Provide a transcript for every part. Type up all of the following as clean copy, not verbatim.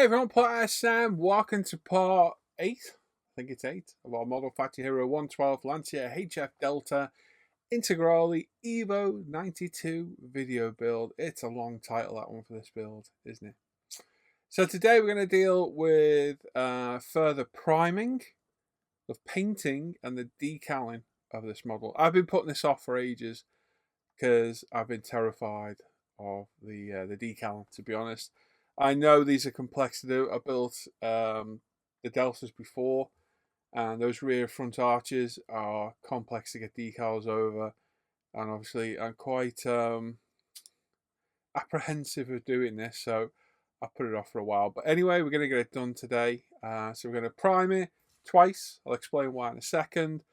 Hey everyone, Potter Sam, welcome to part 8, I think it's 8, of our Model Factory Hero 112 Lancia HF Delta Integrale Evo 92 video build. It's a long title, that one, for this build, isn't it? So today we're going to deal with further priming, the painting and the decaling of this model. I've been putting this off for ages because I've been terrified of the decal, to be honest. I know these are complex to do. I built the Deltas before, and those rear front arches are complex to get decals over, and obviously I'm quite apprehensive of doing this, so I put it off for a while. But anyway, we're going to get it done today. So we're going to prime it twice. I'll explain why in a second.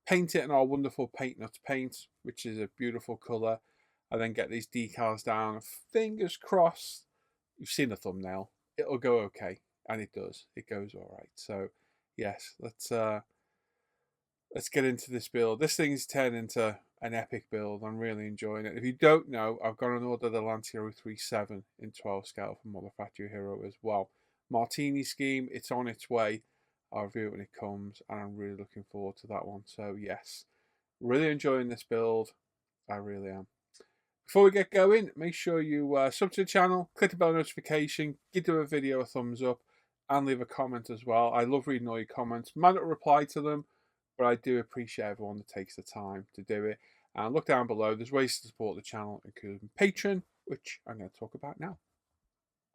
Paint it in our wonderful Paint Nuts paint, which is a beautiful colour, and then get these decals down. Fingers crossed. You've seen the thumbnail. It'll go okay, and it does. It goes all right. So, yes, let's get into this build. This thing's turned into an epic build. I'm really enjoying it. If you don't know, I've got an order the Lancia 037 in 12 scale from Model Factory Hero as well. Martini scheme. It's on its way. I'll review it when it comes, and I'm really looking forward to that one. So yes, really enjoying this build. I really am. Before we get going, make sure you sub to the channel, click the bell notification, give the video a thumbs up, and leave a comment as well. I love reading all your comments. Might not reply to them, but I do appreciate everyone that takes the time to do it. And look down below, there's ways to support the channel, including Patreon, which I'm going to talk about now.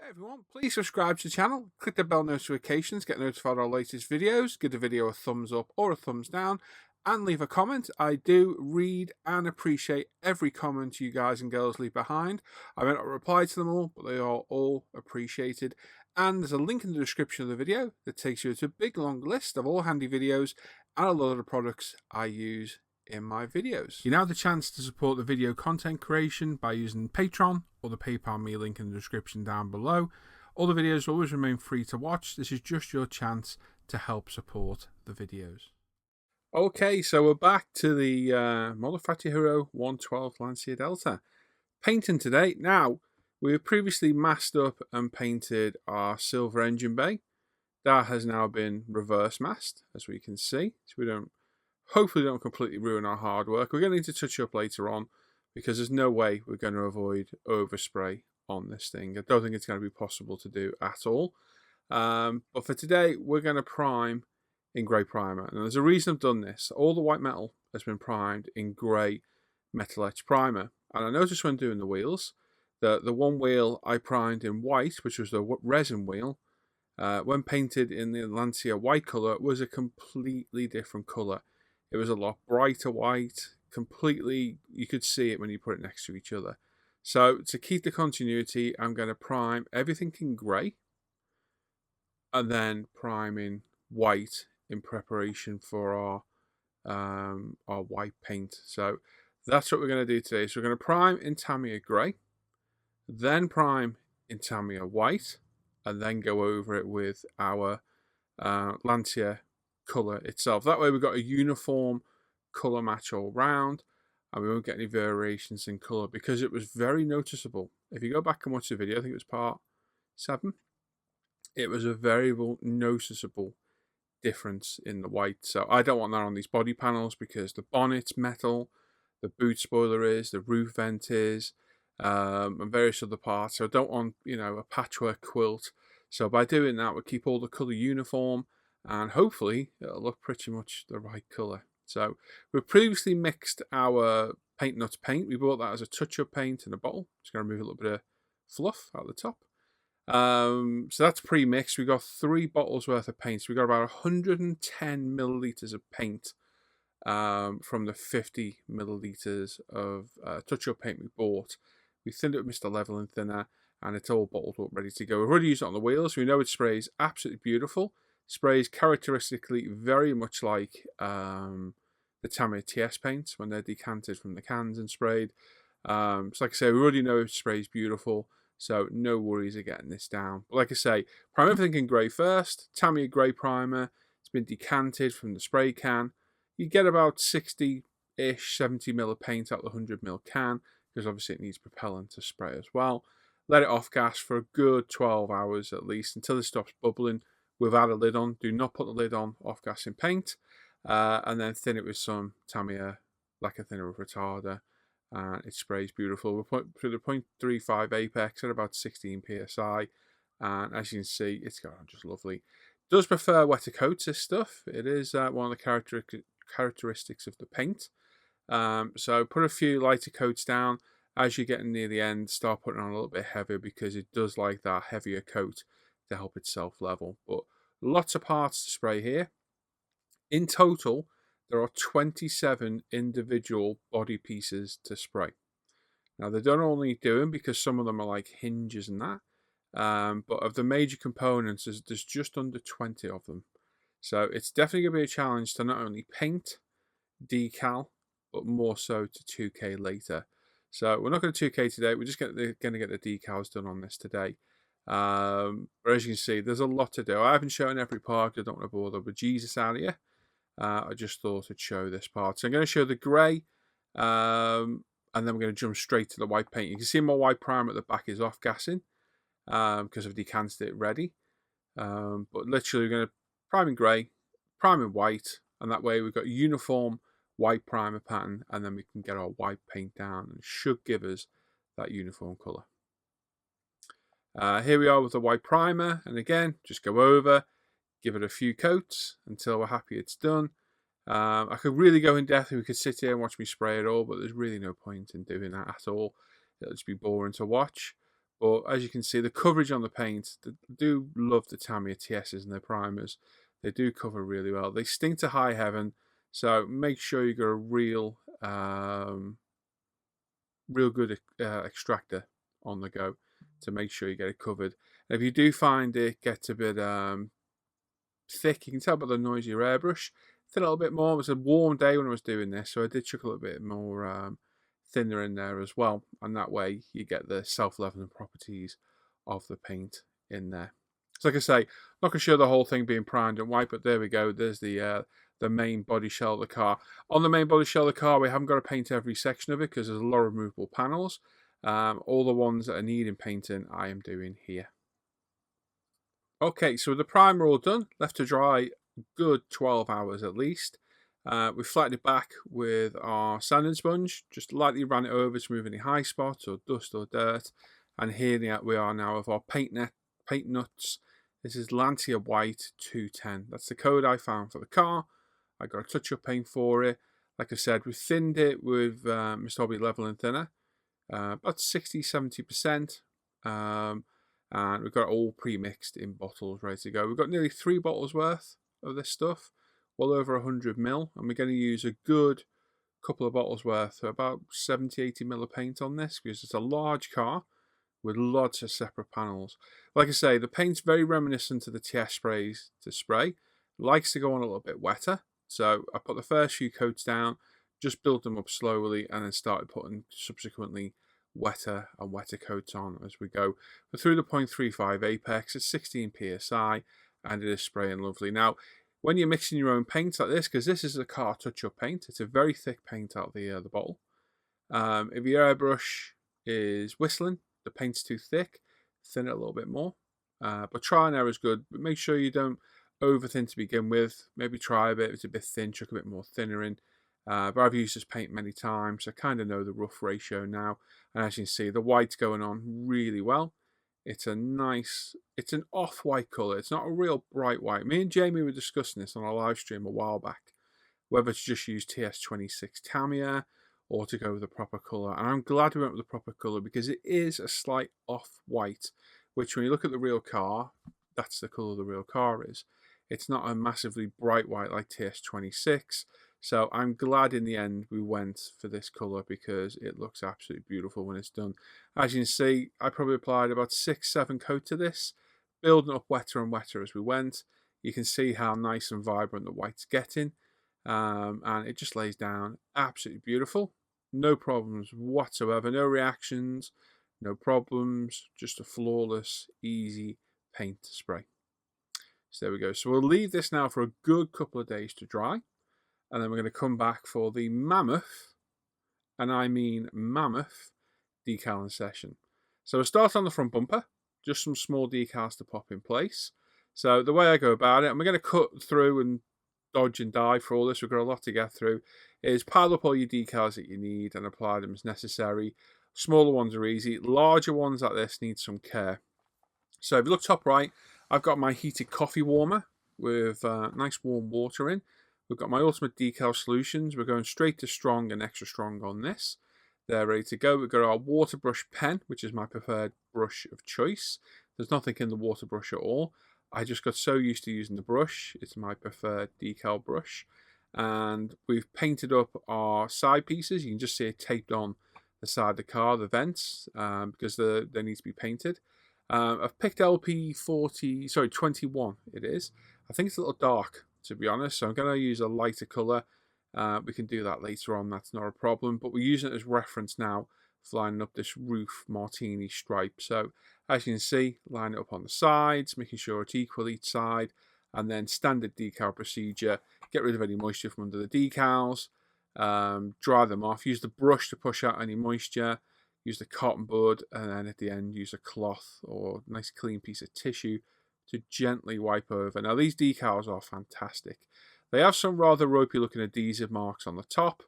Hey everyone, please subscribe to the channel, click the bell notifications, get notified of our latest videos, give the video a thumbs up or a thumbs down, and leave a comment. I do read and appreciate every comment you guys and girls leave behind. I may not reply to them all, but they are all appreciated. And there's a link in the description of the video that takes you to a big long list of all handy videos and a lot of the products I use in my videos. You now have the chance to support the video content creation by using Patreon or the PayPal me link in the description down below. All the videos always remain free to watch. This is just your chance to help support the videos. Okay, so we're back to the Model Factory Hero 112 Lancia Delta. Painting today. Now, we have previously masked up and painted our silver engine bay. That has now been reverse masked, as we can see. So we hopefully don't completely ruin our hard work. We're going to need to touch up later on, because there's no way we're going to avoid overspray on this thing. I don't think it's going to be possible to do at all. But for today, we're going to prime in grey primer. And there's a reason I've done this. All the white metal has been primed in grey metal etch primer. And I noticed when doing the wheels that the one wheel I primed in white, which was the resin wheel, when painted in the Lancia white colour, was a completely different colour. It was a lot brighter white, completely, you could see it when you put it next to each other. So to keep the continuity, I'm going to prime everything in grey and then prime in white in preparation for our white paint. So that's what we're going to do today. So we're going to prime in Tamiya grey, then prime in Tamiya white, and then go over it with our Lancia colour itself. That way we've got a uniform colour match all round, and we won't get any variations in colour, because it was very noticeable. If you go back and watch the video, I think it was part 7, it was a very noticeable difference in the white. So I don't want that on these body panels, because the bonnet's metal, the boot spoiler is, the roof vent is, and various other parts. So I don't want, a patchwork quilt. So by doing that, we'll keep all the colour uniform, and hopefully it'll look pretty much the right colour. So we've previously mixed our Paint Nuts paint. We bought that as a touch-up paint in a bottle. Just going to remove a little bit of fluff out the top. So that's pre-mixed. We got 3 bottles worth of paint. So we got about 110 millilitres of paint from the 50 millilitres of touch-up paint we bought. We thinned it with Mr. Leveling Thinner, and it's all bottled up, ready to go. We've already used it on the wheels. We know it sprays absolutely beautiful. Sprays characteristically very much like the Tamiya TS paints when they're decanted from the cans and sprayed. So like I say, we already know it sprays beautiful, so no worries of getting this down. But like I say, prime everything in grey first. Tamiya grey primer. It's been decanted from the spray can. You get about 60-ish, 70 ml of paint out of the 100 ml can, because obviously it needs propellant to spray as well. let it off gas for a good 12 hours at least until it stops bubbling without a lid on. Do not put the lid on off gassing paint, and then thin it with some Tamiya lacquer thinner with retarder, and it sprays beautiful. We're put through the 0.35 apex at about 16 psi, and as you can see, it's going on just lovely. Does prefer wetter coats, this stuff. It is one of the characteristics of the paint. So put a few lighter coats down. As you're getting near the end, start putting on a little bit heavier because it does like that heavier coat to help it self-level. But lots of parts to spray here. In total, there are 27 individual body pieces to spray. Now, they don't only do them because some of them are like hinges and that, but of the major components, there's just under 20 of them. So it's definitely going to be a challenge to not only paint, decal, but more so to 2K later. So we're not going to 2K today. We're just going to get the decals done on this today. But as you can see, there's a lot to do. I haven't shown every part. I don't want to bore the bejesus out of you. I just thought I'd show this part. So I'm going to show the grey, and then we're going to jump straight to the white paint. You can see my white primer at the back is off gassing because I've decanted it ready. But literally, we're going to prime in grey, prime in white, and that way we've got a uniform white primer pattern, and then we can get our white paint down, and it should give us that uniform colour. Here we are with the white primer, and again, just go over, give it a few coats until we're happy it's done. I could really go in depth. We could sit here and watch me spray it all, but there's really no point in doing that at all. It'll just be boring to watch. But as you can see, the coverage on the paint, I do love the Tamiya TSs and their primers. They do cover really well. They stink to high heaven, so make sure you got a real good extractor on the go to make sure you get it covered. And if you do find it gets a bit thick, you can tell by the noise of your airbrush. Thin a little bit more. It was a warm day when I was doing this, so I did chuck a little bit more thinner in there as well, and that way you get the self-leveling properties of the paint in there. So like I say, I'm not going to show the whole thing being primed and white, but there we go. There's the main body shell of the car. On the main body shell of the car, we haven't got to paint every section of it because there's a lot of removable panels. All the ones that are needing painting, I am doing here. Okay, so with the primer all done, left to dry a good 12 hours at least. We flattened it back with our sanding sponge, just lightly ran it over to remove any high spots or dust or dirt. And here we are now with our paint nuts. This is Lancia White 210. That's the code I found for the car. I got a touch-up paint for it. Like I said, we thinned it with Mr. Hobby Leveling Thinner, about 60-70%. And we've got it all pre-mixed in bottles ready to go. We've got nearly 3 bottles worth of this stuff, well over 100 ml, and we're going to use a good couple of bottles worth, about 70-80 ml of paint on this because it's a large car with lots of separate panels. Like I say, the paint's very reminiscent of the TS sprays to spray. It likes to go on a little bit wetter, so I put the first few coats down, just built them up slowly, and then started putting subsequently wetter and wetter coats on as we go. We're through the 0.35 apex at 16 psi, and it is spraying lovely. Now, when you're mixing your own paint like this, because this is a car touch-up paint, it's a very thick paint out of the bottle. If your airbrush is whistling, the paint's too thick, thin it a little bit more. But try and error is good, but make sure you don't over-thin to begin with. Maybe try a bit, if it's a bit thin, chuck a bit more thinner in. But I've used this paint many times, so I kind of know the rough ratio now. And as you can see, the white's going on really well. It's an off-white colour. It's not a real bright white. Me and Jamie were discussing this on our live stream a while back, whether to just use TS26 Tamiya or to go with the proper colour. And I'm glad we went with the proper colour because it is a slight off-white, which when you look at the real car, that's the colour the real car is. It's not a massively bright white like TS26. So I'm glad in the end we went for this colour because it looks absolutely beautiful when it's done. As you can see, I probably applied about 6-7 coats of this, building up wetter and wetter as we went. You can see how nice and vibrant the white's getting. And it just lays down absolutely beautiful. No problems whatsoever, no reactions, no problems, just a flawless, easy paint to spray. So there we go. So we'll leave this now for a good couple of days to dry. And then we're going to come back for the mammoth, and I mean mammoth, decaling session. So we'll start on the front bumper, just some small decals to pop in place. So the way I go about it, and we're going to cut through and dodge and dive for all this, we've got a lot to get through, is pile up all your decals that you need and apply them as necessary. Smaller ones are easy. Larger ones like this need some care. So if you look top right, I've got my heated coffee warmer with nice warm water in. We've got my ultimate decal solutions. We're going straight to strong and extra strong on this. They're ready to go. We've got our water brush pen, which is my preferred brush of choice. There's nothing in the water brush at all. I just got so used to using the brush. It's my preferred decal brush. And we've painted up our side pieces. You can just see it taped on the side of the car, the vents, because they need to be painted. I've picked LP 21 it is. I think it's a little dark, to be honest, so I'm going to use a lighter colour. We can do that later on, that's not a problem, but we're using it as reference now for lining up this roof martini stripe. So as you can see, line it up on the sides, making sure it's equal each side, and then standard decal procedure, get rid of any moisture from under the decals, dry them off, use the brush to push out any moisture, use the cotton bud, and then at the end use a cloth or a nice clean piece of tissue to gently wipe over. Now these decals are fantastic. They have some rather ropey looking adhesive marks on the top.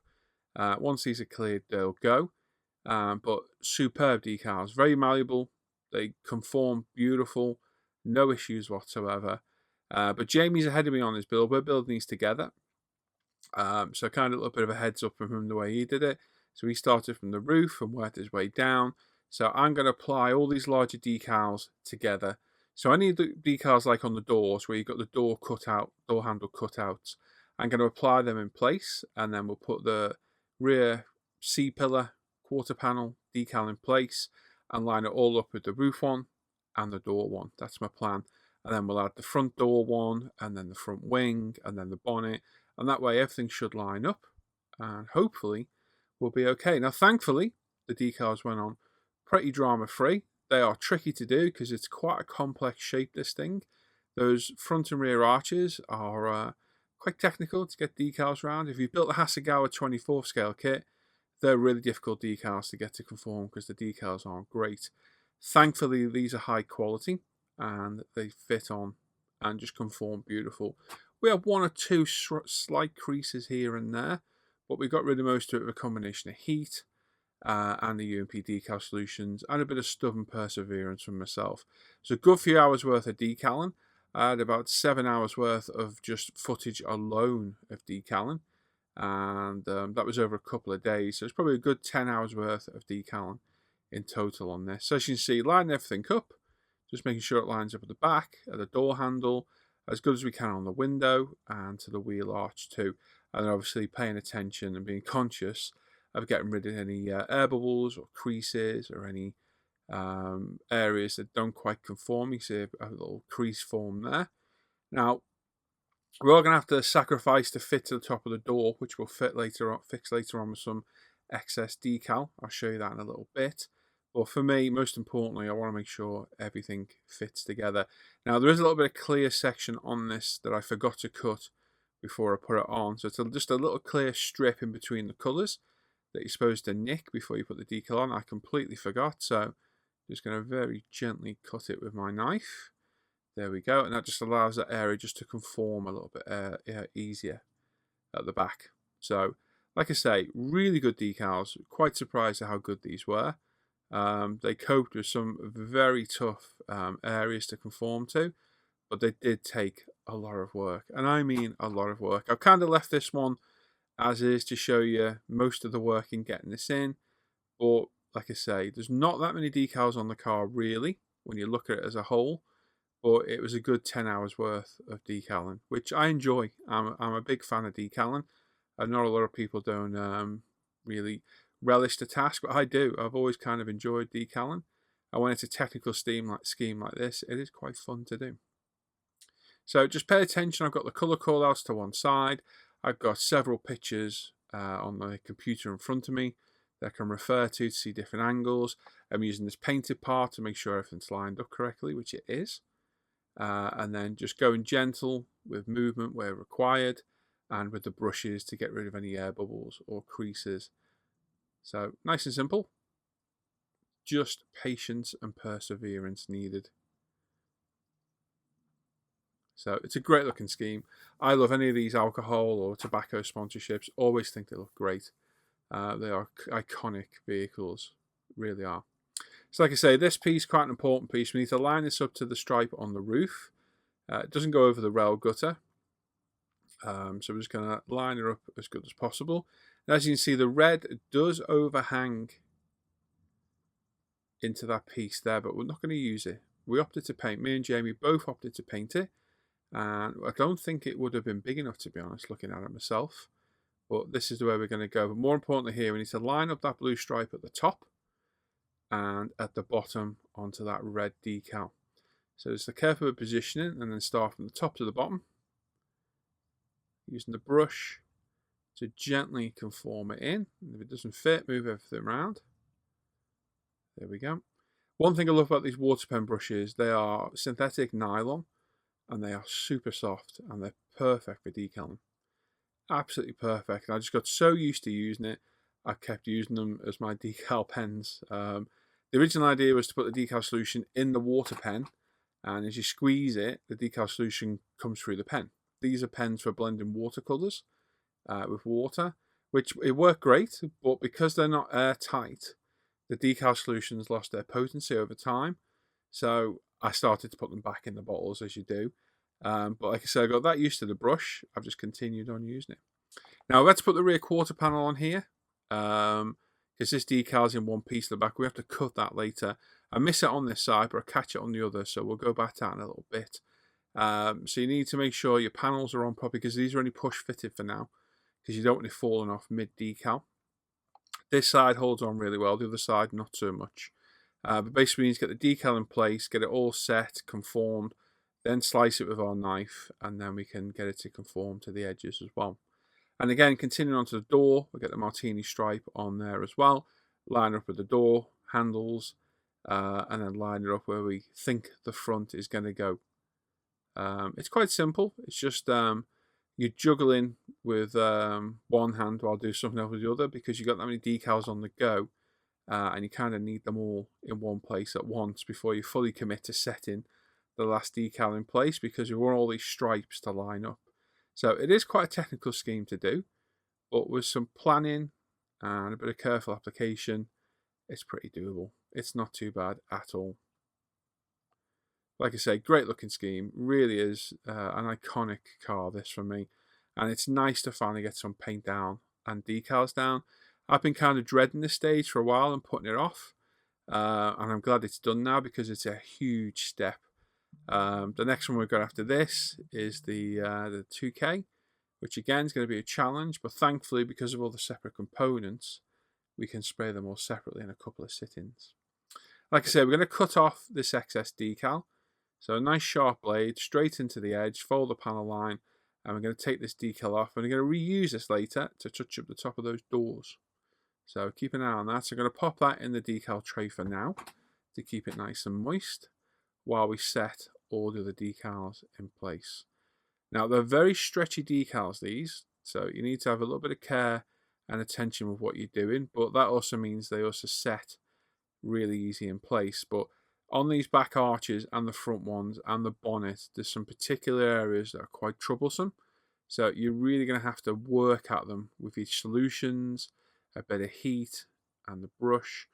Once these are cleared, they'll go. But superb decals, very malleable. They conform beautiful, no issues whatsoever. But Jamie's ahead of me on this build. We're building these together. So kind of a little bit of a heads up from him the way he did it. So he started from the roof and worked his way down. So I'm going to apply all these larger decals together. So any of the decals like on the doors where you've got the door handle cut out, I'm going to apply them in place, and then we'll put the rear C-pillar quarter panel decal in place and line it all up with the roof one and the door one. That's my plan. And then we'll add the front door one, and then the front wing, and then the bonnet. And that way everything should line up, and hopefully we'll be okay. Now thankfully the decals went on pretty drama free. They are tricky to do because it's quite a complex shape, this thing. Those front and rear arches are quite technical to get decals around. If you've built a Hasegawa 24th scale kit, they're really difficult decals to get to conform because the decals aren't great. Thankfully these are high quality and they fit on and just conform beautiful. We have one or two slight creases here and there, but we got rid of most of it with a combination of heat and the UMP decal solutions and a bit of stubborn perseverance from myself. So a good few hours worth of decaling. I had about 7 hours worth of just footage alone of decaling, and that was over a couple of days. So it's probably a good 10 hours worth of decaling in total on this. So as you can see, lining everything up, just making sure it lines up at the back, at the door handle, as good as we can on the window and to the wheel arch too. And obviously paying attention and being conscious of getting rid of any air bubbles or creases or any areas that don't quite conform. You see a little crease form there. Now, we're all going to have to sacrifice to fit to the top of the door, which we'll fix later on with some excess decal. I'll show you that in a little bit. But for me, most importantly, I want to make sure everything fits together. Now, there is a little bit of clear section on this that I forgot to cut before I put it on. So it's just a little clear strip in between the colours that you're supposed to nick before you put the decal on. I completely forgot, so I'm just going to very gently cut it with my knife. There we go, and that just allows that area just to conform a little bit easier at the back. So, like I say, really good decals. Quite surprised at how good these were. They coped with some very tough areas to conform to, but they did take a lot of work, and I mean a lot of work. I've kind of left this one as is to show you most of the work in getting this in, but like I say, there's not that many decals on the car really when you look at it as a whole, but it was a good 10 hours worth of decaling, which I enjoy. I'm a big fan of decaling. I know a lot of people don't really relish the task, but I do. I've always kind of enjoyed decaling, and when it's a technical scheme like this, it is quite fun to do. So just pay attention. I've got the colour callouts to one side. I've got several pictures on the computer in front of me that I can refer to see different angles. I'm using this painted part to make sure everything's lined up correctly, which it is. And then just going gentle with movement where required and with the brushes to get rid of any air bubbles or creases. So nice and simple. just patience and perseverance needed. So it's a great looking scheme. I love any of these alcohol or tobacco sponsorships. Always think they look great. They are iconic vehicles, really are. So like I say, this piece is quite an important piece. We need to line this up to the stripe on the roof. It doesn't go over the rail gutter. So we're just going to line it up as good as possible. And as you can see, the red does overhang into that piece there, but we're not going to use it. We opted to paint. Me and Jamie both opted to paint it. And I don't think it would have been big enough, to be honest, looking at it myself. But this is the way we're going to go. But more importantly here, we need to line up that blue stripe at the top and at the bottom onto that red decal. So just the careful positioning, and then start from the top to the bottom, using the brush to gently conform it in. And if it doesn't fit, move everything around. There we go. One thing I love about these water pen brushes, they are synthetic nylon, and they are super soft, and they're perfect for decaling. Absolutely perfect. And I just got so used to using it, I kept using them as my decal pens. The original idea was to put the decal solution in the water pen, and as you squeeze it, the decal solution comes through the pen. These are pens for blending watercolours with water, which it worked great, but because they're not airtight, the decal solutions lost their potency over time. So I started to put them back in the bottles, as you do. But like I said, I got that used to the brush. I've just continued on using it. Now let's put the rear quarter panel on here. Because this decal's in one piece at the back. We have to cut that later. I miss it on this side, but I catch it on the other. So we'll go back to that in a little bit. So you need to make sure your panels are on properly, because these are only push fitted for now, because you don't want it falling off mid decal. This side holds on really well. The other side, not so much. But basically, we need to get the decal in place, get it all set, conformed, then slice it with our knife, and then we can get it to conform to the edges as well. And again, continuing on to the door, we'll get the martini stripe on there as well. Line it up with the door handles, and then line it up where we think the front is going to go. It's quite simple. It's just you're juggling with one hand while doing something else with the other, because you've got that many decals on the go, and you kind of need them all in one place at once before you fully commit to setting the last decal in place, because you want all these stripes to line up. So it is quite a technical scheme to do, but with some planning and a bit of careful application, it's pretty doable. It's not too bad at all. Like I say, great looking scheme. Really is an iconic car, this, for me. And it's nice to finally get some paint down and decals down. I've been kind of dreading this stage for a while and putting it off. And I'm glad it's done now, because it's a huge step. The next one we've got after this is the 2K, which again is going to be a challenge. But thankfully, because of all the separate components, we can spray them all separately in a couple of sittings. Like I say, we're going to cut off this excess decal. So a nice sharp blade straight into the edge, fold the panel line, and we're going to take this decal off, and we're going to reuse this later to touch up the top of those doors. So keep an eye on that. So I'm going to pop that in the decal tray for now to keep it nice and moist while we set all the other decals in place. Now, they're very stretchy decals, these, so you need to have a little bit of care and attention with what you're doing, but that also means they also set really easy in place. But on these back arches and the front ones and the bonnet, there's some particular areas that are quite troublesome. So you're really going to have to work at them with each solutions, a bit of heat and the brush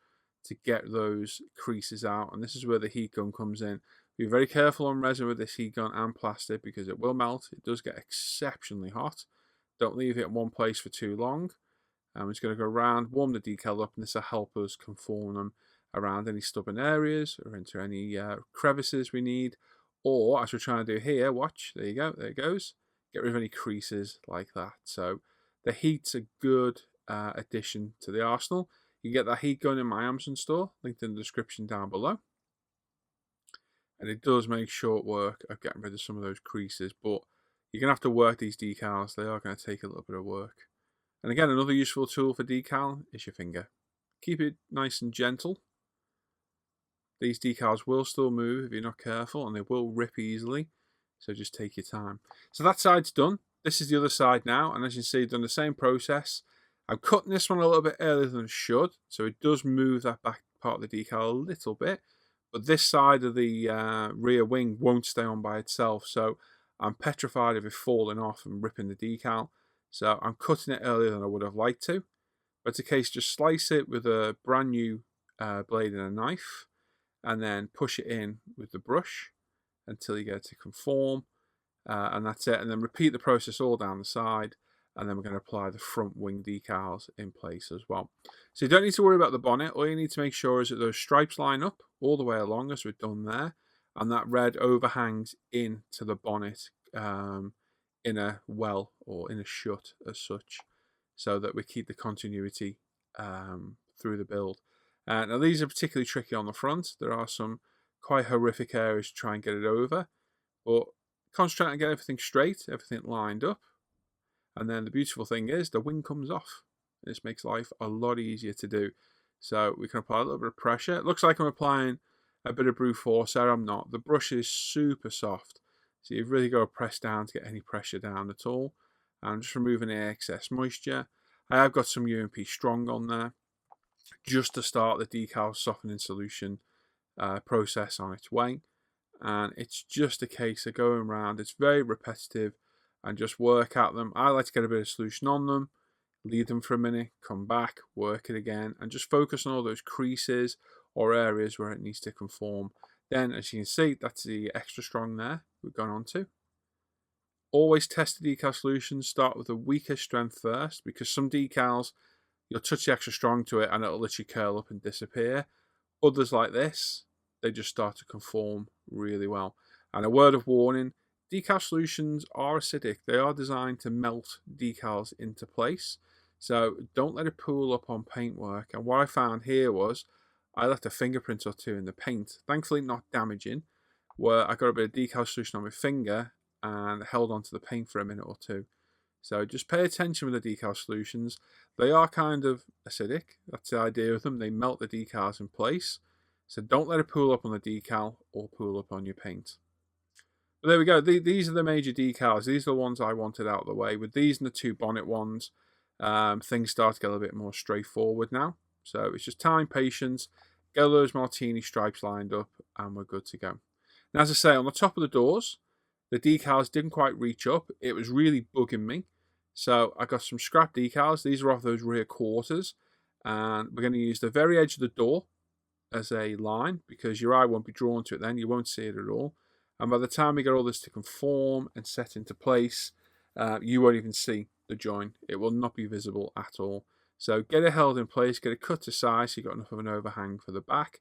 to get those creases out. And this is where the heat gun comes in. Be very careful on resin with this heat gun and plastic, because it will melt. It does get exceptionally hot. Don't leave it in one place for too long. I'm just going to go around, warm the decal up, and this will help us conform them around any stubborn areas or into any crevices we need. Or, as we're trying to do here, watch, there you go, there it goes. Get rid of any creases like that. So the heat's a good addition to the arsenal. You get that heat gun in my Amazon store, linked in the description down below. And it does make short work of getting rid of some of those creases, but you're going to have to work these decals. They are going to take a little bit of work. And again, another useful tool for decal is your finger. Keep it nice and gentle. These decals will still move if you're not careful, and they will rip easily. So just take your time. So that side's done. This is the other side now, and as you can see, done the same process. I'm cutting this one a little bit earlier than it should, so it does move that back part of the decal a little bit, but this side of the rear wing won't stay on by itself, so I'm petrified of it falling off and ripping the decal. So I'm cutting it earlier than I would have liked to. But it's a case, just slice it with a brand new blade and a knife, and then push it in with the brush until you get it to conform, and that's it. And then repeat the process all down the side, and then we're going to apply the front wing decals in place as well. So you don't need to worry about the bonnet. All you need to make sure is that those stripes line up all the way along, as we've done there, and that red overhangs into the bonnet in a well or in a shut as such, so that we keep the continuity through the build. Now these are particularly tricky on the front. There are some quite horrific areas to try and get it over, but concentrate on getting everything straight, everything lined up, and then the beautiful thing is the wing comes off. This makes life a lot easier to do. So we can apply a little bit of pressure. It looks like I'm applying a bit of brute force there. I'm not. The brush is super soft, so you've really got to press down to get any pressure down at all. I'm just removing the excess moisture. I have got some UMP Strong on there just to start the decal softening solution process on its way. And it's just a case of going around. It's very repetitive and just work at them. I like to get a bit of solution on them, leave them for a minute, come back, work it again, and just focus on all those creases or areas where it needs to conform. Then, as you can see, that's the extra strong there we've gone on to. Always test the decal solutions. Start with the weakest strength first, because some decals, you'll touch the extra strong to it and it'll literally curl up and disappear. Others like this, they just start to conform really well. And a word of warning, decal solutions are acidic. They are designed to melt decals into place. So don't let it pool up on paintwork. And what I found here was I left a fingerprint or two in the paint. Thankfully not damaging, where I got a bit of decal solution on my finger and held onto the paint for a minute or two. So just pay attention with the decal solutions. They are kind of acidic. That's the idea of them. They melt the decals in place. So don't let it pool up on the decal or pool up on your paint. But there we go. These are the major decals. These are the ones I wanted out of the way. With these and the two bonnet ones, things start to get a little bit more straightforward now. So it's just time, patience, get all those martini stripes lined up, and we're good to go. Now, as I say, on the top of the doors, the decals didn't quite reach up. It was really bugging me. So I got some scrap decals. These are off those rear quarters. And we're going to use the very edge of the door as a line, because your eye won't be drawn to it then. You won't see it at all. And by the time we get all this to conform and set into place, you won't even see the join. It will not be visible at all. So get it held in place, get it cut to size so you've got enough of an overhang for the back.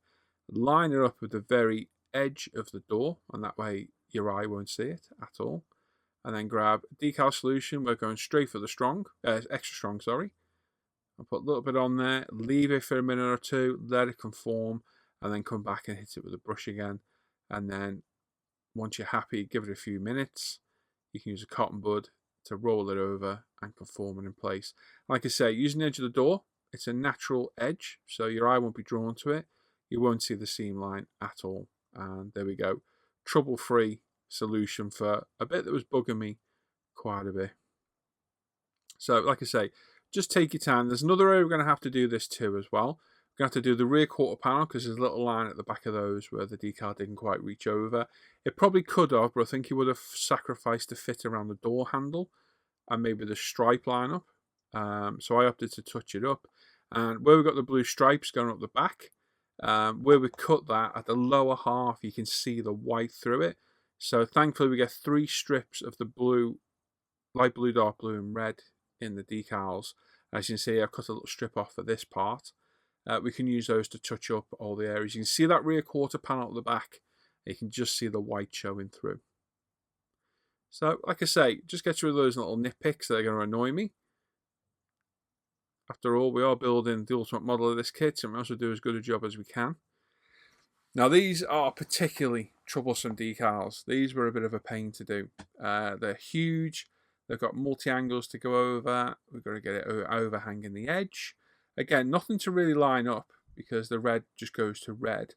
Line it up with the very edge of the door, and that way your eye won't see it at all. And then grab decal solution. We're going straight for the strong, extra strong, sorry. I'll put a little bit on there, leave it for a minute or two, let it conform, and then come back and hit it with a brush again. And then once you're happy, give it a few minutes. You can use a cotton bud to roll it over and conform it in place. Like I say, using the edge of the door, it's a natural edge, so your eye won't be drawn to it. You won't see the seam line at all. And there we go. Trouble-free solution for a bit that was bugging me quite a bit. So, like I say, just take your time. There's another area we're going to have to do this too as well. We're going to have to do the rear quarter panel, because there's a little line at the back of those where the decal didn't quite reach over. It probably could have, but I think it would have sacrificed the fit around the door handle and maybe the stripe line up. So I opted to touch it up. And where we've got the blue stripes going up the back, where we cut that at the lower half, you can see the white through it. So thankfully we get 3 strips of the blue, light blue, dark blue and red in the decals. As you can see, I've cut a little strip off for this part. We can use those to touch up all the areas. You can see that rear quarter panel at the back. You can just see the white showing through. So, like I say, just get rid of those little nitpicks that are going to annoy me. After all, we are building the ultimate model of this kit, and we also do as good a job as we can. Now, these are particularly troublesome decals. These were a bit of a pain to do. They're huge. They've got multi-angles to go over. We've got to get it overhanging the edge. Again, nothing to really line up, because the red just goes to red.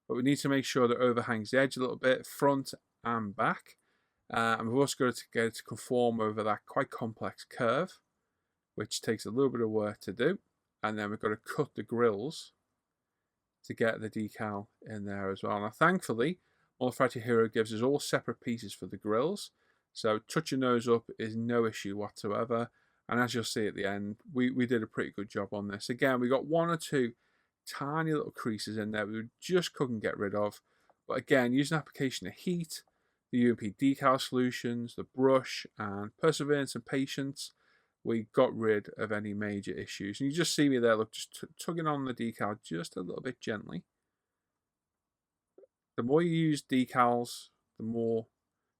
But we need to make sure that it overhangs the edge a little bit, front and back. And we've also got to get it to conform over that quite complex curve, which takes a little bit of work to do. And then we've got to cut the grills to get the decal in there as well. Now, thankfully, Manufacturer Hiro gives us all separate pieces for the grills, so touching those up is no issue whatsoever. And as you'll see at the end, we did a pretty good job on this. Again, we got one or two tiny little creases in there we just couldn't get rid of. But again, using application of heat, the UMP decal solutions, the brush, and perseverance and patience, we got rid of any major issues. And you just see me there, look, just tugging on the decal just a little bit gently. The more you use decals, the more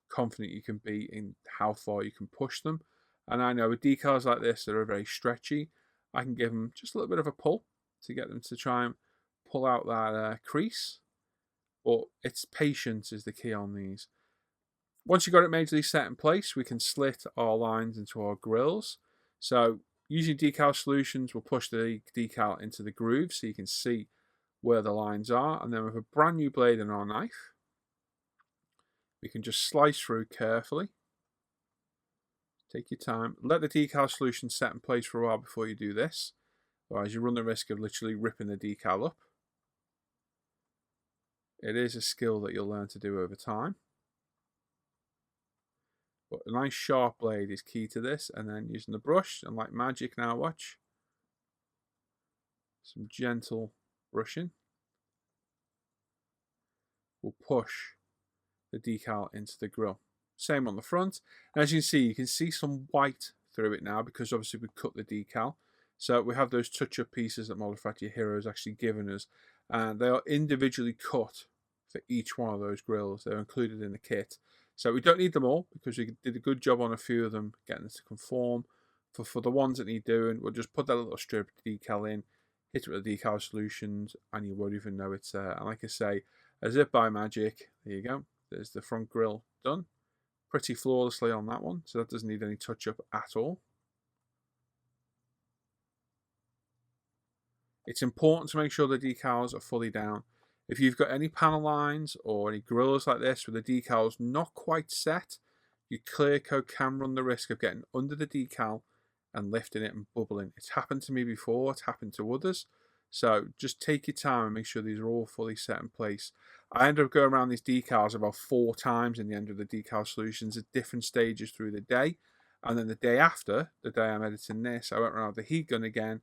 confident you can be in how far you can push them. And I know with decals like this that are very stretchy, I can give them just a little bit of a pull to get them to try and pull out that crease. But it's patience is the key on these. Once you've got it majorly set in place, we can slit our lines into our grills. So using decal solutions, we'll push the decal into the groove so you can see where the lines are. And then with a brand new blade in our knife, we can just slice through carefully. Take your time. Let the decal solution set in place for a while before you do this, otherwise you run the risk of literally ripping the decal up. It is a skill that you'll learn to do over time. But a nice sharp blade is key to this, and then using the brush, and like magic now, watch. Some gentle brushing will push the decal into the grill. Same on the front. And as you can see some white through it now because obviously we cut the decal. So we have those touch-up pieces that Manufacturer Hiro has actually given us, and they are individually cut for each one of those grills. They're included in the kit. So we don't need them all because we did a good job on a few of them getting it to conform. For the ones that need doing, we'll just put that little strip decal in, hit it with the decal solutions, and you won't even know it's there. And like I say, as if by magic, there you go. There's the front grill done. Pretty flawlessly on that one, so that doesn't need any touch-up at all. It's important to make sure the decals are fully down. If you've got any panel lines or any grills like this where the decal's not quite set, your clear coat can run the risk of getting under the decal and lifting it and bubbling. It's happened to me before, it's happened to others. So just take your time and make sure these are all fully set in place. I ended up going around these decals about 4 times in the end of the decal solutions at different stages through the day. And then the day after, the day I'm editing this, I went around the heat gun again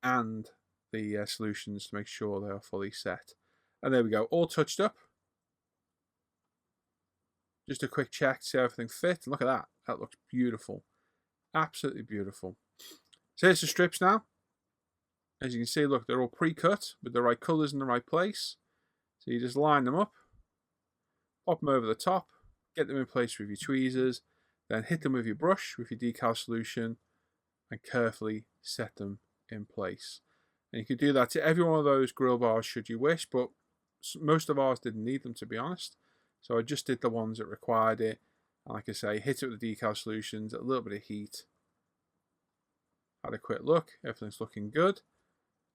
and the solutions to make sure they are fully set. And there we go, all touched up. Just a quick check to see how everything fits. Look at that, that looks beautiful. Absolutely beautiful. So here's the strips now. As you can see, look, they're all pre-cut with the right colours in the right place. So you just line them up, pop them over the top, get them in place with your tweezers, then hit them with your brush, with your decal solution, and carefully set them in place. And you can do that to every one of those grill bars should you wish, but most of ours didn't need them, to be honest. So I just did the ones that required it. And like I say, hit it with the decal solutions, a little bit of heat. Had a quick look, everything's looking good.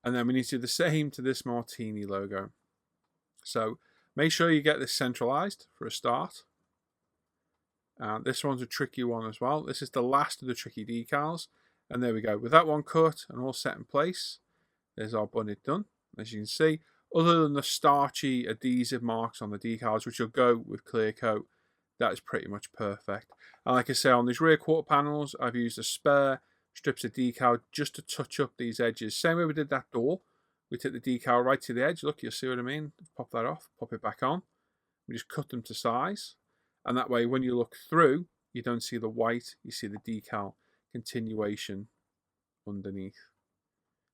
And then we need to do the same to this Martini logo. So make sure you get this centralized for a start. This one's a tricky one as well. This is the last of the tricky decals. And there we go. With that one cut and all set in place, there's our bunnet done. As you can see, other than the starchy adhesive marks on the decals, which will go with clear coat, that is pretty much perfect. And like I say, on these rear quarter panels, I've used a spare strips of decal just to touch up these edges. Same way we did that door. We take the decal right to the edge. Look, you'll see what I mean. Pop that off, pop it back on. We just cut them to size. And that way, when you look through, you don't see the white, you see the decal continuation underneath.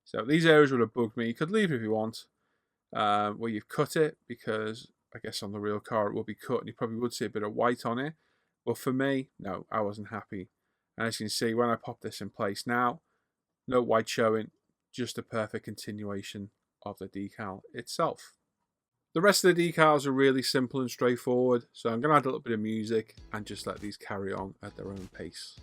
So these areas would have bugged me. You could leave if you want where you've cut it, because I guess on the real car it will be cut and you probably would see a bit of white on it. But for me, no, I wasn't happy. And as you can see, when I pop this in place now, no white showing, just a perfect continuation of the decal itself. The rest of the decals are really simple and straightforward, so I'm going to add a little bit of music and just let these carry on at their own pace.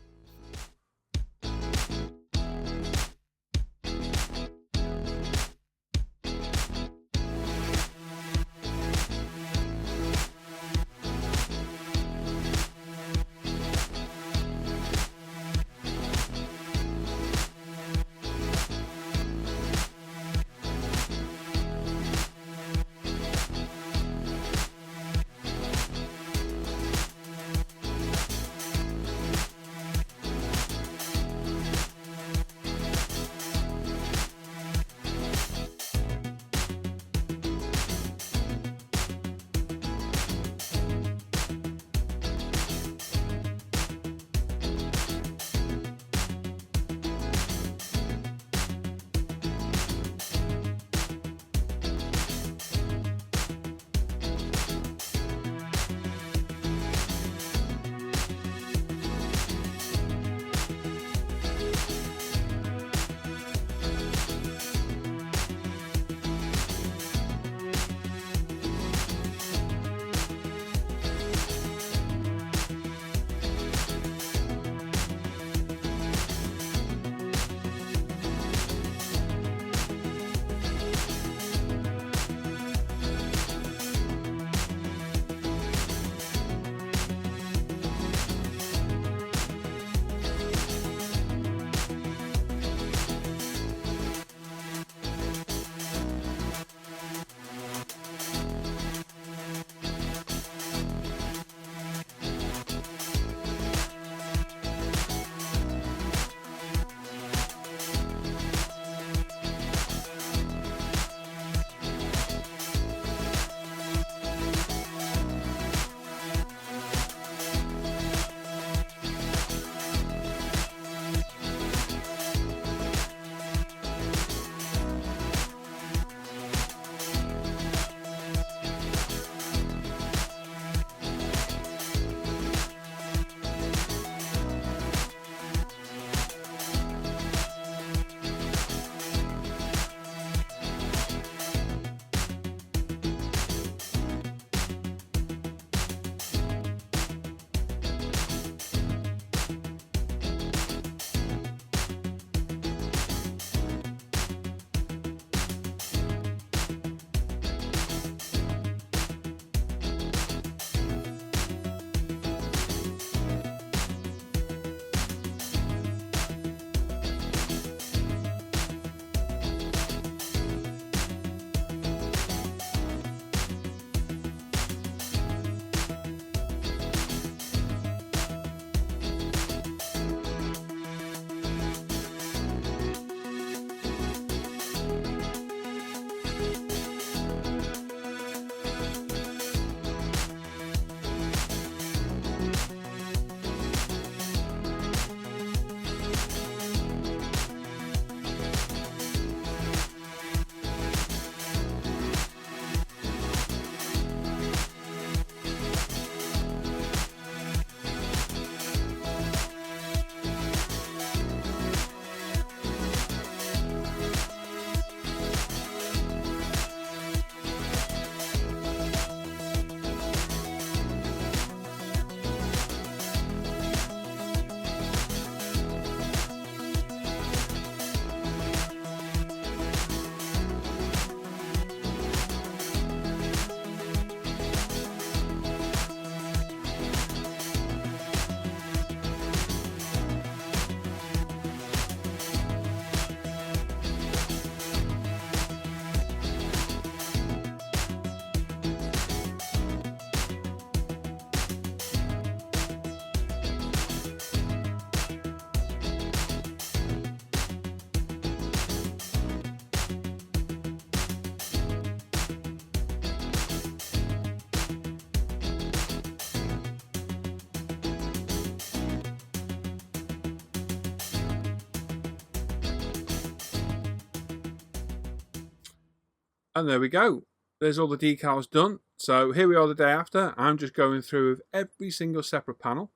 And there we go. There's all the decals done. So here we are the day after. I'm just going through with every single separate panel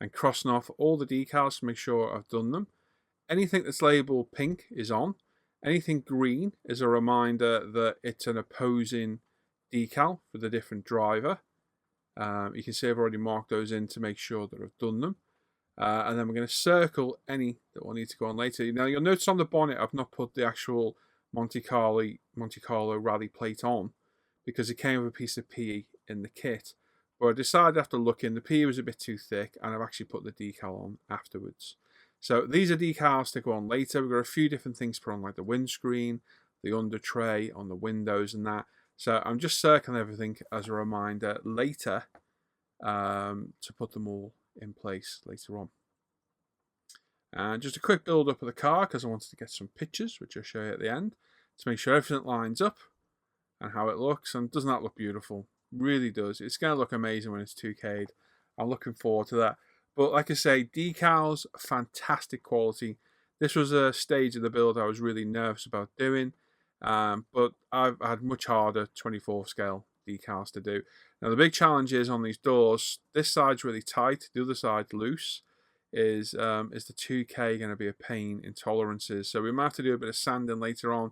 and crossing off all the decals to make sure I've done them. Anything that's labelled pink is on. Anything green is a reminder that it's an opposing decal for the different driver. You can see I've already marked those in to make sure that I've done them. And then we're going to circle any that will need to go on later. Now you'll notice on the bonnet I've not put the actual Monte Carlo rally plate on because it came with a piece of PE in the kit. But I decided after looking, the PE was a bit too thick, and I've actually put the decal on afterwards. So these are decals to go on later. We've got a few different things put on, like the windscreen, the under tray on the windows and that. So I'm just circling everything as a reminder later to put them all in place later on. And just a quick build up of the car because I wanted to get some pictures, which I'll show you at the end, to make sure everything lines up and how it looks. And doesn't that look beautiful? Really does. It's going to look amazing when it's 2K'd. I'm looking forward to that. But like I say, decals, fantastic quality. This was a stage of the build I was really nervous about doing. But I've had much harder 24 scale decals to do. Now the big challenge is on these doors, this side's really tight, the other side's loose. Is the 2K going to be a pain in tolerances? So we might have to do a bit of sanding later on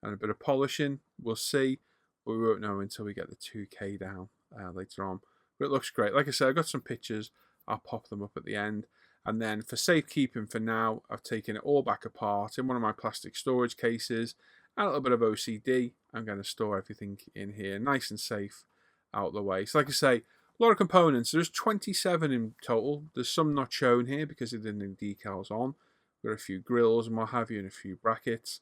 and a bit of polishing. We'll see, but we won't know until we get the 2K down later on. But it looks great. Like I said, I've got some pictures. I'll pop them up at the end. And then for safekeeping for now, I've taken it all back apart in one of my plastic storage cases. And a little bit of OCD. I'm going to store everything in here nice and safe out of the way. So like I say, a lot of components. There's 27 in total. There's some not shown here because it didn't have decals on. Got a few grills and what have you and a few brackets.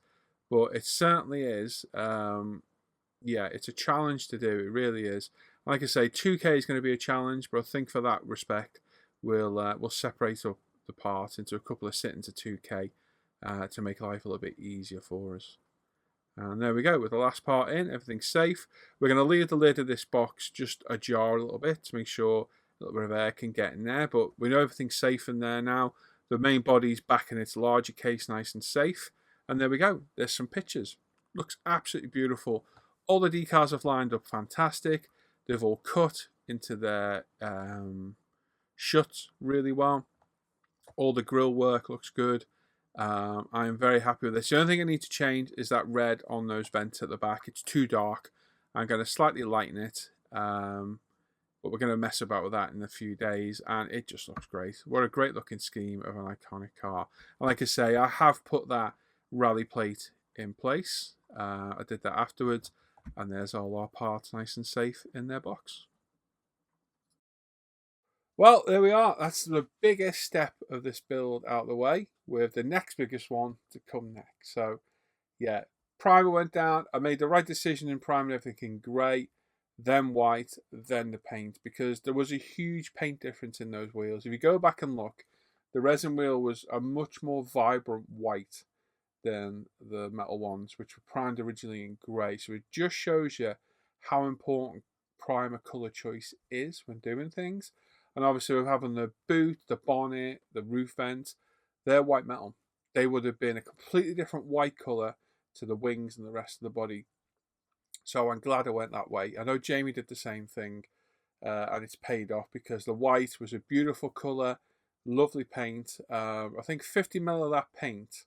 But it certainly is, yeah, it's a challenge to do. It really is. Like I say, 2K is going to be a challenge, but I think for that respect, we'll separate up the parts into a couple of sittings of 2K to make life a little bit easier for us. And there we go, with the last part in, everything's safe. We're going to leave the lid of this box just ajar a little bit to make sure a little bit of air can get in there, but we know everything's safe in there now. The main body's back in its larger case, nice and safe. And there we go, there's some pictures. Looks absolutely beautiful. All the decals have lined up fantastic. They've all cut into their shuts really well. All the grill work looks good. I am very happy with this. The only thing I need to change is that red on those vents at the back. It's too dark. I'm going to slightly lighten it, but we're going to mess about with that in a few days, and it just looks great. What a great looking scheme of an iconic car. And like I say, I have put that rally plate in place. I did that afterwards, and there's all our parts nice and safe in their box. Well, there we are. That's the biggest step of this build out of the way, with the next biggest one to come next. So, yeah, primer went down. I made the right decision in priming everything grey, then white, then the paint, because there was a huge paint difference in those wheels. If you go back and look, the resin wheel was a much more vibrant white than the metal ones, which were primed originally in grey. So it just shows you how important primer colour choice is when doing things. And obviously we're having the boot, the bonnet, the roof vents, they're white metal. They would have been a completely different white colour to the wings and the rest of the body. So I'm glad I went that way. I know Jamie did the same thing, and it's paid off because the white was a beautiful colour, lovely paint. I think 50ml of that paint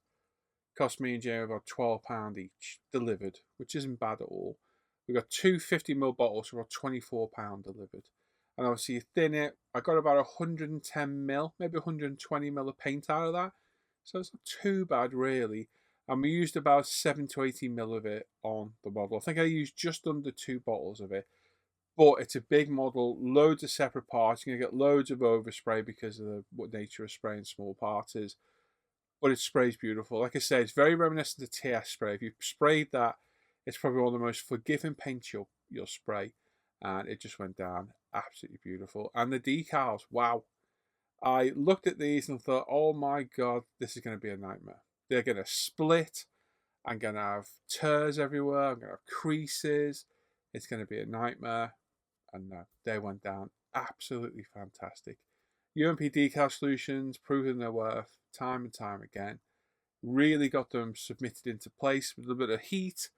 cost me and Jamie about £12 each, delivered, which isn't bad at all. We got two 50ml bottles for about £24 delivered. And obviously you thin it. I got about 110ml, maybe 120ml of paint out of that. So it's not too bad really. And we used about 7 to 80ml of it on the model. I think I used just under 2 bottles of it. But it's a big model, loads of separate parts. You're going to get loads of overspray because of the nature of spraying small parts is. But it sprays beautiful. Like I said, it's very reminiscent of TS spray. If you sprayed that, it's probably one of the most forgiving paints you'll spray. And it just went down absolutely beautiful. And the decals, wow. I looked at these and thought, oh my God, this is going to be a nightmare. They're going to split. I'm going to have tears everywhere. I'm going to have creases. It's going to be a nightmare. And no, they went down absolutely fantastic. UMP Decal Solutions, proving their worth time and time again. Really got them submitted into place with a little bit of heat,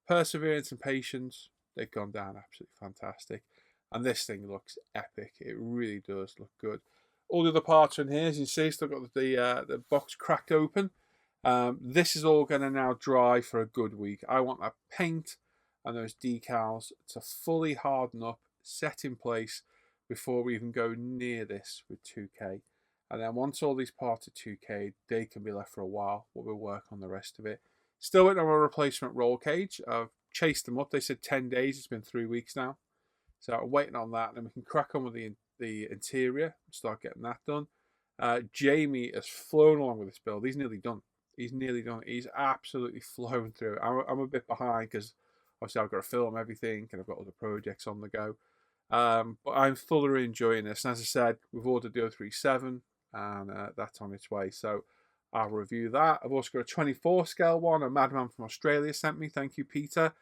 perseverance and patience, they've gone down absolutely fantastic. And this thing looks epic. It really does look good. All the other parts are in here, as you can see, still got the box cracked open. This is all going to now dry for a good week. I want that paint and those decals to fully harden up, set in place before we even go near this with 2K. And then once all these parts are 2K, they can be left for a while while we work on the rest of it. Still waiting on a replacement roll cage. I've chased them up. They said 10 days. It's been 3 weeks now. So I'm waiting on that. And then we can crack on with the interior and start getting that done. Jamie has flown along with this build. He's nearly done. He's absolutely flown through. I'm a bit behind because obviously I've got to film everything and I've got other projects on the go. But I'm thoroughly enjoying this. And as I said, we've ordered the 037 and that's on its way. So I'll review that. I've also got a 24 scale one. A madman from Australia sent me. Thank you, Peter.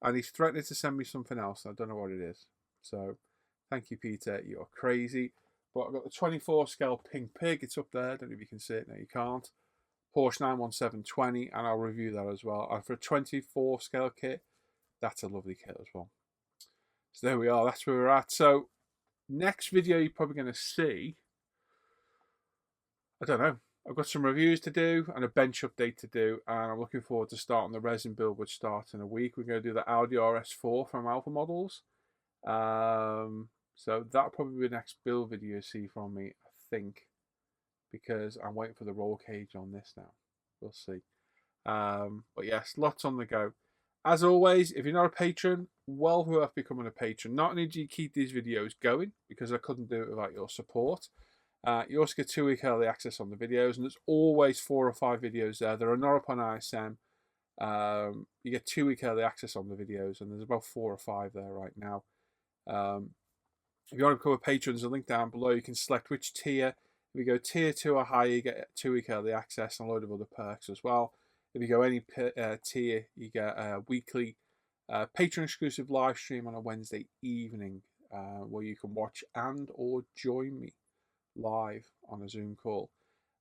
And he's threatening to send me something else. I don't know what it is. So thank you, Peter. You're crazy. But I've got the 24 scale Pink Pig. It's up there. I don't know if you can see it. No, you can't. Porsche 91720, and I'll review that as well. And for a 24 scale kit, that's a lovely kit as well. So there we are. That's where we're at. So next video you're probably going to see, I don't know. I've got some reviews to do and a bench update to do, and I'm looking forward to starting the resin build, which starts in a week. We're going to do the Audi RS4 from Alpha Models. So that'll probably be the next build video you see from me, I think, because I'm waiting for the roll cage on this now. We'll see. But yes, lots on the go. As always, if you're not a patron, well worth becoming a patron. Not only do you keep these videos going, because I couldn't do it without your support, you also get 2 week early access on the videos, and there's always 4 or 5 videos there that are not up on ISM. You get 2 week early access on the videos, and there's about 4 or 5 there right now. If you want to become a patron, there's a link down below. You can select which tier. If you go tier 2 or higher, you get 2 week early access and a load of other perks as well. If you go any tier, you get a weekly patron exclusive live stream on a Wednesday evening where you can watch and or join me live on a Zoom call.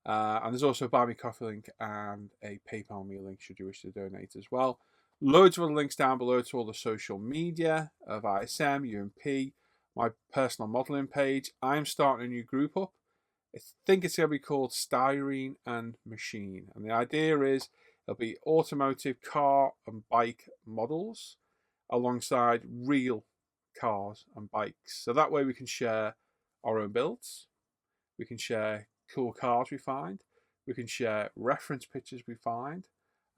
And there's also a Buy Me Coffee link and a PayPal me link should you wish to donate as well. Loads of other links down below to all the social media of ISM, UMP, my personal modelling page. I'm starting a new group up. I think it's going to be called Styrene and Machine. And the idea is it'll be automotive car and bike models alongside real cars and bikes. So that way we can share our own builds. We can share cool cars we find. We can share reference pictures we find.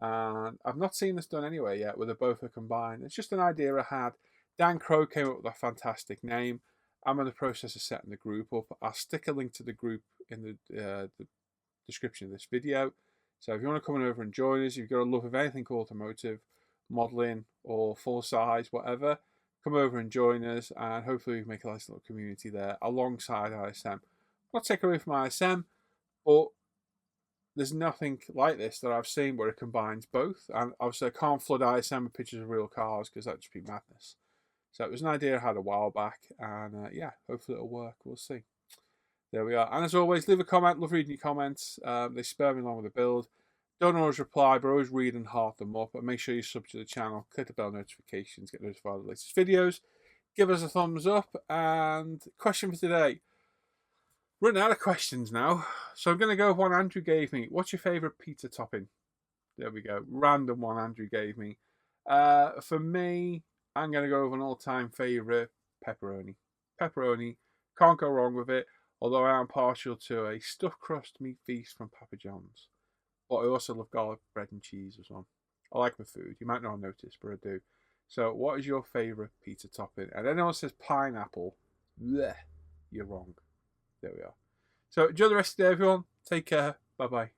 And I've not seen this done anywhere yet where the both are combined. It's just an idea I had. Dan Crow came up with a fantastic name. I'm in the process of setting the group up. I'll stick a link to the group in the description of this video. So if you want to come over and join us, if you've got a love of anything automotive, modelling or full size, whatever, come over and join us, and hopefully we can make a nice little community there alongside ISM. Not take away from ISM, but there's nothing like this that I've seen where it combines both. And obviously I can't flood ISM with pictures of real cars because that'd just be madness. So it was an idea I had a while back, and yeah, hopefully it'll work. We'll see. There we are. And as always, leave a comment. Love reading your comments. They spur me along with the build. Don't always reply, but always read and heart them up. And make sure you sub to the channel. Click the bell notifications. Get notified of the latest videos. Give us a thumbs up. And question for today. Running out of questions now. So I'm going to go with one Andrew gave me. What's your favourite pizza topping? There we go. Random one Andrew gave me. For me, I'm going to go with an all-time favourite, pepperoni. Pepperoni. Can't go wrong with it. Although I am partial to a stuffed crust meat feast from Papa John's. But I also love garlic bread and cheese as well. I like my food. You might not notice, but I do. So what is your favourite pizza topping? And anyone says pineapple, bleh, you're wrong. There we are. So enjoy the rest of the day, everyone. Take care. Bye-bye.